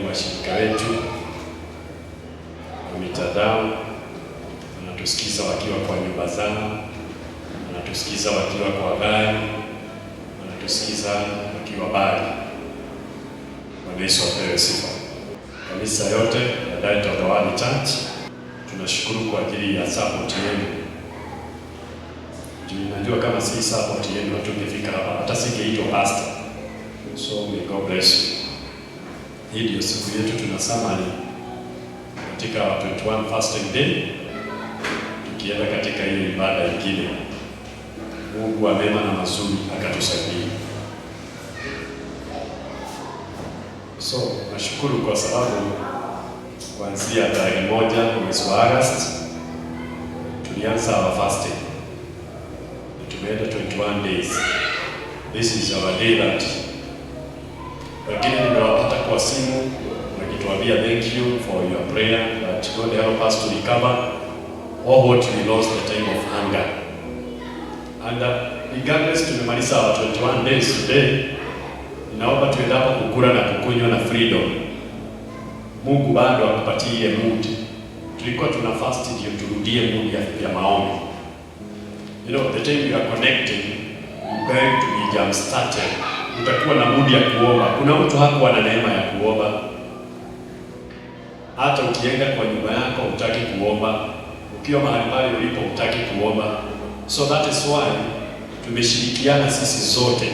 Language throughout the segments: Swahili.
ni washirika wetu wa mitandao, wanatusikiza wakiwa kwa nyumba zao, wanatusikiza wakiwa kwa gari, wanatusikiza wakiwa mbali. Bwana Yesu apewe sifa. Kanisa yote ya Diet of the Word Church, tunashukuru kwa ajili ya support yenu. Najua kama si support yenu hatungefika hapa, hata singeitwa pastor. So may God bless you. Hii ndio siku yetu tuna summary katika 21 fasting day, tukienda katika ile ibada nyingine. Mungu wa mema na mazuri akatusaidia. So nashukuru kwa sababu kuanzia tarehe 1 mwezi wa August tulianza our fasting. Tumeenda 21 days. This is our day that wengine nimewapata kwa simu wakituambia thank you for your prayer that God help us to recover all what we lost the time of hunger. And regardless tumemaliza our 21 days today, ninaomba tuende hapo kukula na kukunywa na freedom. Mungu bado akupatie ile mood. Tulikuwa tuna fast ndio turudie mood ya maombi. You know, the time you are connecting, you're going to be jump started. Utakuwa na mood ya kuomba. Kuna mtu hakuwa na neema ya kuomba. Hata ukienda kwa nyumba yako hutaki kuomba. Ukiwa mahali pale ulipo hutaki kuomba. So that is why tumeshirikiana sisi zote.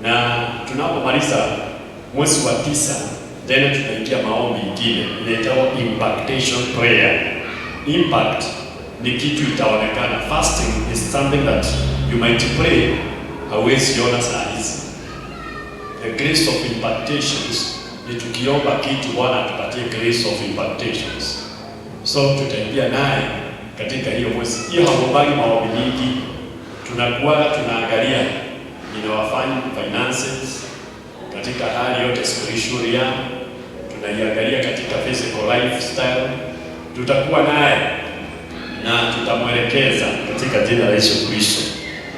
Na tunapomaliza mwezi wa 9, tena tunaingia maombi ingine inaitwa impactation prayer. Impact ni kitu itaonekana. Fasting is something that you might pray, hauwezi ona saa hizi. The grace of impactations ni tukiomba kitu Bwana atupatie grace of impactations. So tutaingia naye katika hiyo mwezi. Hiyo haubagi maombi mingi. Tunaangalia inawafanya finances katika hali yote spiritual ya. Tunaiangalia katika physical lifestyle. Tutakuwa naye na tutamwelekeza katika jina la Yesu Kristo.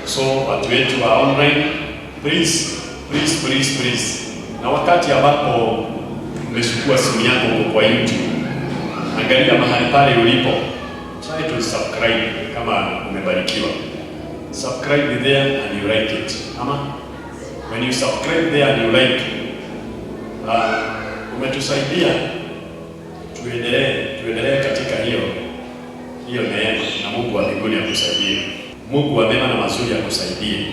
So watu wetu wa online, please. Na wakati ambapo umechukua simu yako kwa YouTube, angalia mahali pale ulipo. Try to subscribe kama umebarikiwa. Subscribe there and you like it. Ama when you subscribe there and you like, umetusaidia tuendelee katika hiyo neema, na Mungu wa mbinguni akusaidie. Mungu wa mema na mazuri akusaidie.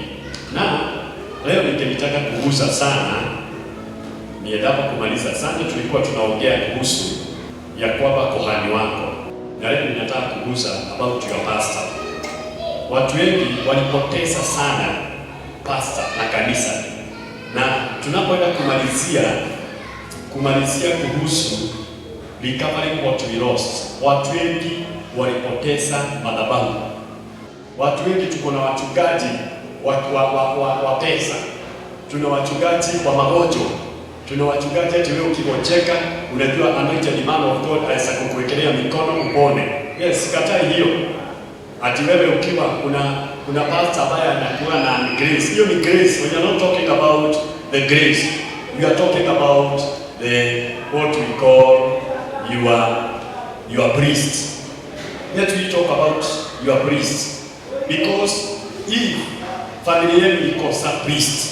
Na leo ningetaka kugusa sana, niendapo kumaliza sana, tulikuwa tunaongea kuhusu ya kwamba kohani wako. Na leo ninataka kugusa about your pastor. Watu wengi walipoteza sana pastor na kanisa. Na tunapoenda kumalizia kuhusu recovering what we lost, watu wengi walipoteza madhabahu. Watu wengi tuko na wachungaji wa pesa. Tuna wachungaji wa magonjwa. Tuna wachungaji ati wewe ukigonjeka unajua anointed man of God aweza kukuwekelea mikono upone. Yes, katai hiyo. Ati wewe ukiwa kuna pastor ambaye anakuwa na grace. Hiyo ni grace. We are not talking about the grace. We are talking about what we call your priest. Let we talk about your priest. Because if familia yenu ikosa priest,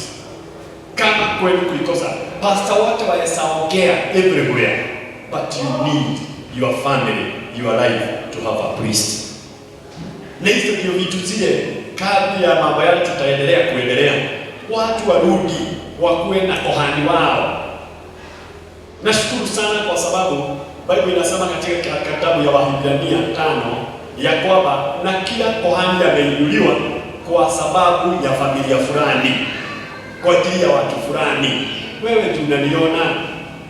kama kwenu kulikosa pastor, wote waesaongea everywhere, but you need your family, your life to have a priest. Na hizo ndio vitu zile kadri ya mambo yale tutaendelea watu warudi wakuwe na kohani wao. Nashukuru sana kwa sababu Biblia inasema katika kitabu ya Wahibrania 5 ya kwamba na kila kohani ameinuliwa kwa sababu ya familia fulani, kwa ajili ya watu fulani. Wewe tunaniona,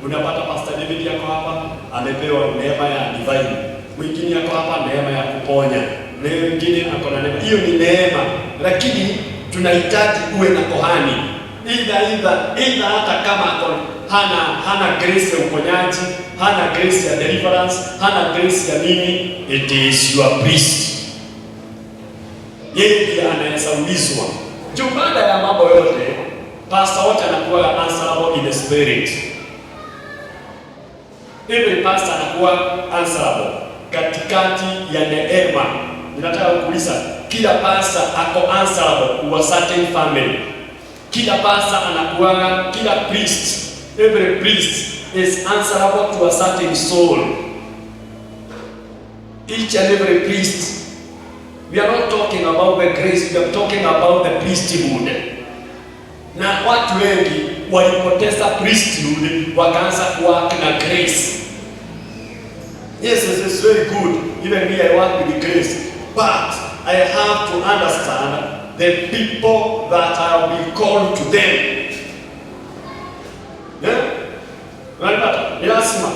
unapata Pastor David yako hapa amepewa neema ya divine, mwingine yako hapa neema ya kuponya, na wengine ako na neema. Hiyo ni neema, lakini tunahitaji uwe na kohani either hata kama hana grace ya uponyaji, hana grace ya deliverance, hana grace ya nini, it is your priest. Yeye ndiye anayesaulizwa. Juu baada ya mambo yote, pastor wote anakuwa answerable in the spirit. Every pastor anakuwa answerable katikati ya neema. Ninataka kuuliza, kila pastor ako answerable to a certain family. Kila pastor anakuwa, kila priest, every priest is answerable to a certain soul. Each and every priest. We are not talking about the grace, we are talking about the priesthood. Na watu wengi walipoteza priesthood wakaanza kuwork na grace. Yes, it is very good. Even me, I work with the grace. But I have to understand the people that I have been called to them. Yeah? Lazima.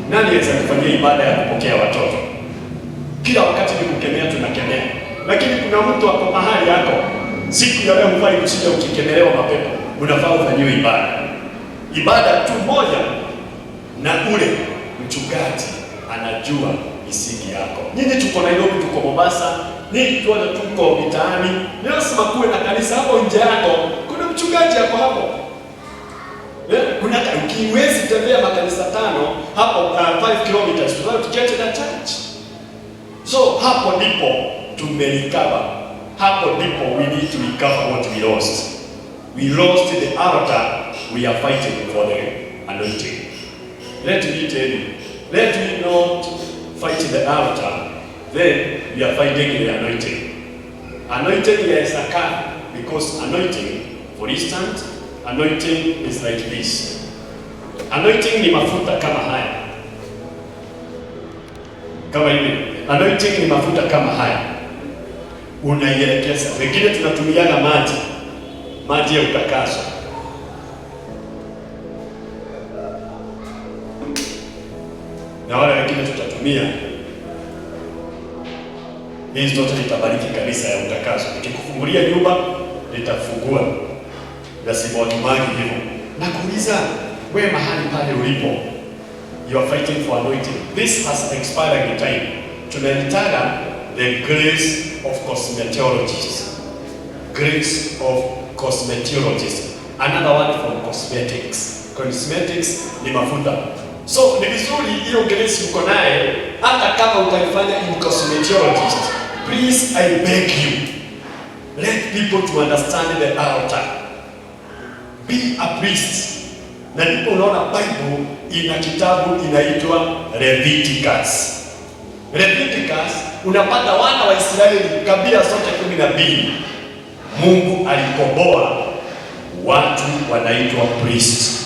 Nani anaweza kufanyia ibada ya kupokea watoto? Kila wakati ni kukemea, tunakemea. Lakini kuna mtu hapo mahali yako, siku ya leo hufai kushinda ukikemelewa mapepo. Unafaa ufanyiwe ibada. Ibada tu moja, na ule mchungaji anajua misingi yako. Nyinyi tuko Nairobi, tuko Mombasa, nyinyi tuko mitaani. Ni lazima kuwe na kanisa hapo nje yako. Kuna mchungaji hapo hapo. Kuna ukiwezi tembea makanisa 5 hapo 5 kilometers to get to the church. So hapo ndipo tumerecover. Hapo ndipo we need to recover what we lost. We lost the altar, we are fighting for the anointing. Let me tell you, let me not fight the altar, then we are fighting the anointing. Anointing is a car, because anointing, for instance, anointing is like this. Anointing ni mafuta kama haya. Kama hivi. Anointing ni mafuta kama haya. Unaielekeza. Wengine tunatumiana maji ya utakaso. Na wale wengine tutatumia hizi zote, litabariki kanisa ya utakaso. Nikikufungulia nyumba, litafungua. Na sibotumagi hivyo. Nakuuliza, wewe mahali pale ulipo, you are fighting for anointing. This has expired in time. Tunaitaga the grace of cosmetologists. Grace of cosmetologists. Another word for cosmetics. Cosmetics ni mafuta. So ni vizuri hiyo grace uko naye, hata kama utaifanya in cosmetologist. Please, I beg you, let people to understand the altar. Be a priest. Na ndipo unaona Bible ina kitabu inaitwa Leviticus. Leviticus unapata wana wa Israeli kabila zote 12. Mungu alikomboa watu wanaitwa priest.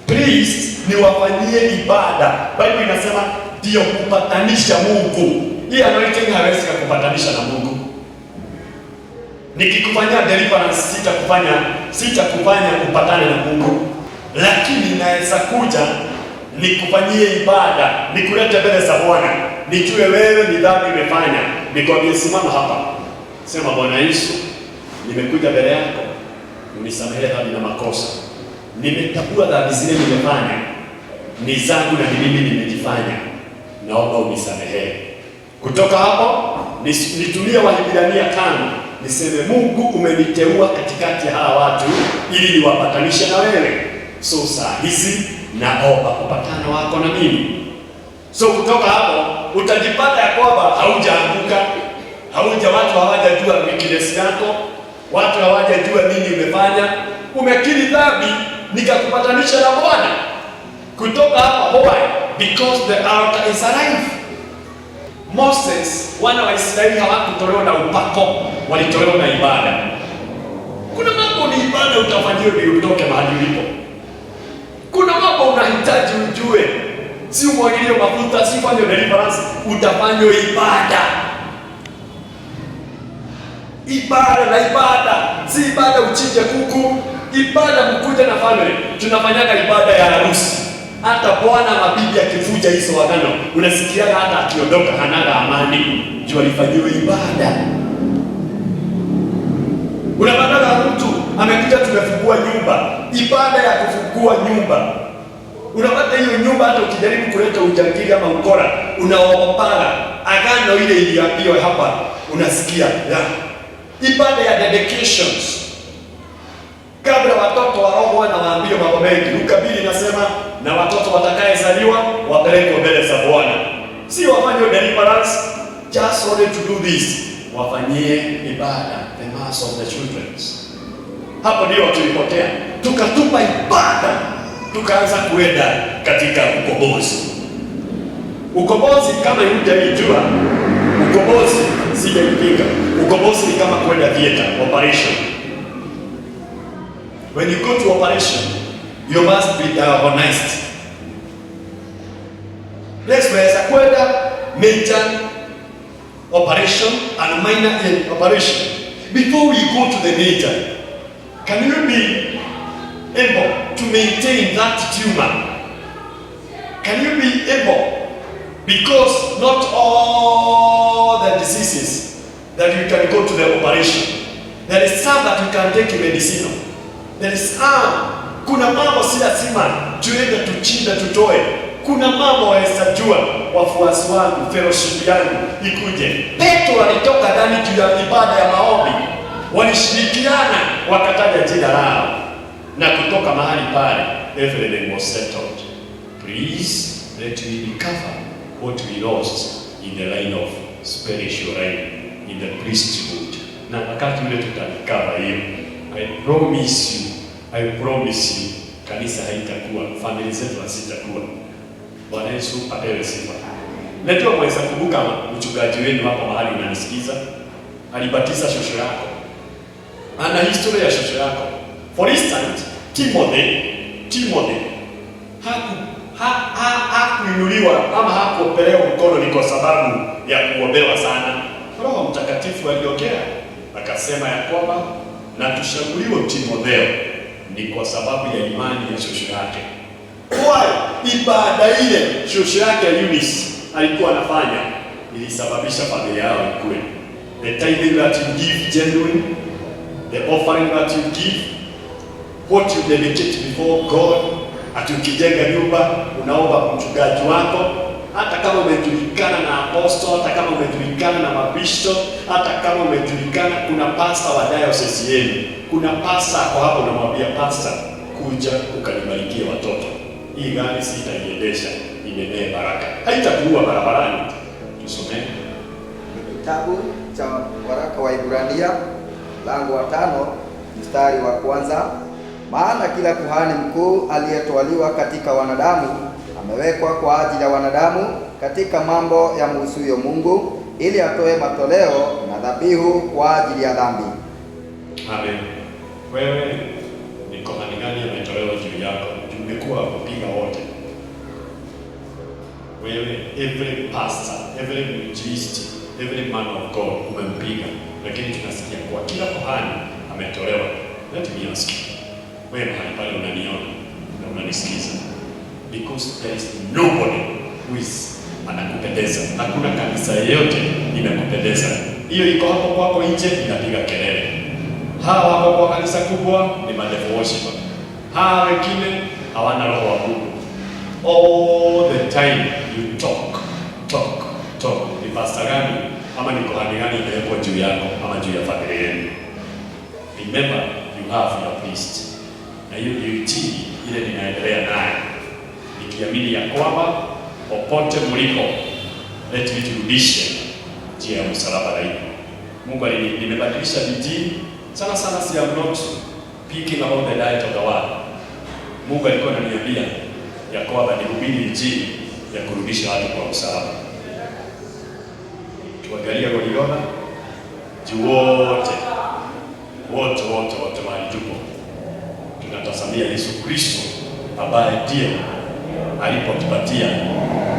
Priest ni wafanyie ibada. Bible inasema ndio kupatanisha Mungu. Hii anointing hawezi kukupatanisha na Mungu. Nikikufanyia deliverance sitakufanya upatane na Mungu. Lakini naweza kuja nikufanyie ibada, nikulete mbele za Bwana, nijue wewe ni dhambi umefanya, nikwambie simama hapa. Sema, Bwana Yesu, nimekuja mbele yako, unisamehe dhambi na makosa. Nimetambua dhambi zile nimefanya, ni zangu na ni mimi nimejifanya. Naomba unisamehe. Kutoka hapo nitumie Waebrania 5. Niseme, Mungu umeniteua katikati ya hawa watu ili niwapatanishe na wewe. So saa hizi naomba upatana wako na mimi. So kutoka hapo utajipata ya kwamba haujaanguka, watu hawajajua weakness yako, watu hawajajua nini umefanya. Umekiri dhambi, nikakupatanisha na Bwana. Kutoka hapo, why? Because the altar is alive. Moses, wana wa Israeli hawakutolewa na upako, walitolewa na ibada. Kuna mambo ni ibada utafanyiwa ili utoke mahali ulipo. Kuna mambo unahitaji ujue. Si umwagilie mafuta, si fanye deliverance, utafanywa ibada. Ibada na ibada, si ibada uchinje kuku, ibada mkuja na family. Tunafanyaga ibada ya harusi. Hata bwana mabibi akivuja hizo agano, unasikia hata akiondoka hanaga amani, juu alifanyiwa ibada. Unapata mtu amekuja, tumefungua nyumba, ibada ya kufungua nyumba. Unapata hiyo nyumba, hata ukijaribu kuleta ujangili ama ukora, unaopara agano ile iliambiwa hapa, unasikia ya ibada ya dedications. Kabla watoto wa roho wanawaambia mambo mengi. Luka 2 inasema na watoto watakayezaliwa wapelekwe mbele za Bwana. Si wafanye deliverance, just only to do this. Wafanyie ibada, the mass of the children. Hapo ndio tulipotea. Tukatupa ibada, tukaanza kuenda katika ukombozi. Ukombozi kama hujajua, ukombozi sijaipinga. Ukombozi ni kama kwenda theater, operation. When you go to operation, you must be diagnosed. Let's where a kwenda major operation and minor operation. Before we go to the major, can you be able to maintain that tumor? Can you be able? Because not all the diseases that you can go to the operation. There is some that you can take medicine. There is kuna mambo si lazima tuende tuchinde tutoe. Kuna mambo waweza wafuasi wangu, fellowship yangu ikuje. Petro alitoka ndani juu ya ibada ya maombi. Walishirikiana wakataja jina lao. Na kutoka mahali pale, everything was settled. Please let me recover what we lost in the line of spiritual line, in the priesthood. Na wakati ule tutarecover hiyo. I promise you, kanisa haitakuwa, family zetu hazitakuwa. Bwana Yesu apewe sifa. Najua mweza kumbuka mchungaji wenu hapo mahali unanisikiza, alibatiza shosho yako. Ana historia ya shosho yako. For instance, Timothy hakuinuliwa ama hakupelewa mkono ni kwa sababu ya kuombewa sana. Roho Mtakatifu aliongea akasema ya kwamba na tushauriwe Timotheo ni kwa sababu ya imani ya shosho yake. Kwa ibada ile shosho yake Eunice alikuwa anafanya ilisababisha familia yao ikue. The tithing that you give genuine, the offering that you give, what you dedicate before God. Ati ukijenga nyumba unaomba mchungaji wako, hata kama umejulikana na apostle, hata kama umejulikana na mabishop, hata kama umejulikana, kuna pastor wa diocese yenu, kuna pastor kwa hapo unamwambia pastor, kuja ukanibarikie watoto. Hii gari sitaiendesha, inenee baraka, haitakuwa barabarani. Tusome kitabu cha waraka wa Ibrania lango wa 5 mstari wa kwanza. Maana kila kuhani mkuu aliyetwaliwa katika wanadamu amewekwa kwa ajili ya wanadamu katika mambo ya mhusuyo Mungu, ili atoe matoleo na dhabihu kwa ajili ya dhambi. Amen. Wewe ni kuhani gani ametolewa juu yako? Tumekuwa kupiga wote. Wewe, every pastor, every mwinjilisti, every man of God umempiga, lakini tunasikia kwa kila kuhani ametolewa. Let me ask you. Wewe mahali pale unaniona na unanisikiza, because there is nobody who is anakupendeza. Hakuna kanisa yoyote inakupendeza. Hiyo iko hapo kwako nje inapiga kelele. Hawa wako kwa kanisa kubwa ni devil worshiper. Hawa wengine hawana roho wa Mungu. All the time you talk. Ni pastor gani ama ni kuhani gani imewekwa juu yako ama juu ya familia yenu? Remember you have your priest. Na hiyo duty ile ninaendelea naye, nikiamini ya kwamba popote mliko, let me turudishe njia ya msalaba laini. Mungu nimebadilisha bidii sana. Si I'm not speaking about the diet of the world. Mungu alikuwa ananiambia ya kwamba nihubiri injili ya kurudisha watu kwa msalaba. Tuangalia Golgotha, wote mahali tupo tunatazamia Yesu Kristo ambaye ndiye alipotupatia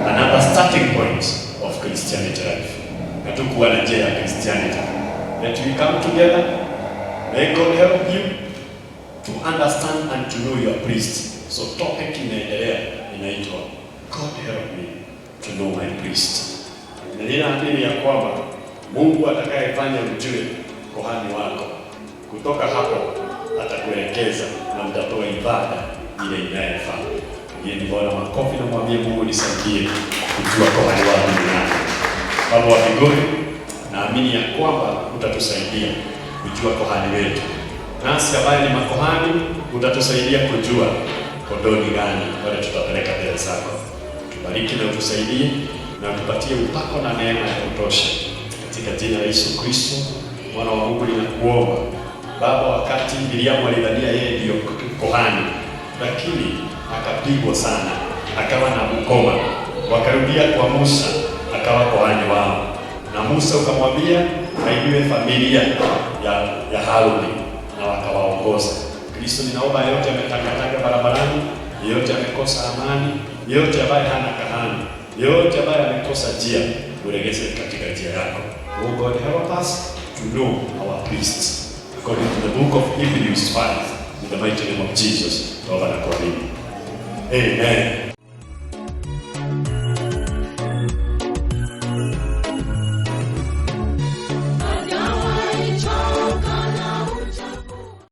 another starting point of Christianity life. Hatukuwa na njia ya Christianity. Let we come together. May God help you to understand and to know your priest. So topic inaendelea inaitwa God help me to know my priest. Na ninaamini ya kwamba Mungu atakayefanya ujue kuhani wako, kutoka hapo atakuelekeza na mtatoa ibada ile inayofaa. Yeye ni Bwana. Makofi na mwambie Mungu nisaidie kujua kuhani wangu ni nani. Baba wa mbinguni, naamini ya kwamba utatusaidia kujua kuhani wetu. Nasi ambaye ni makuhani utatusaidia kujua kondoo ni gani wale tutapeleka mbele zako. Tubariki na utusaidie na tupatie upako na neema ya kutosha, katika jina la Yesu Kristo mwana wa Mungu ninakuomba. Baba, wakati Miriamu alidhania yeye ndio kuhani, lakini akapigwa sana, akawa na ukoma, wakarudia kwa Musa, akawa kuhani wao, na Musa ukamwambia aidiwe familia ya Haruni na wakawaongoza. Kristo, ninaomba yote ametangatanga barabarani, yote amekosa amani, yote ambaye hana kahani, yote ambaye amekosa njia, uregeze katika njia yako. Oh God, help us to know our priests according to the book of Hebrews 5, in the mighty name of Jesus. Amen.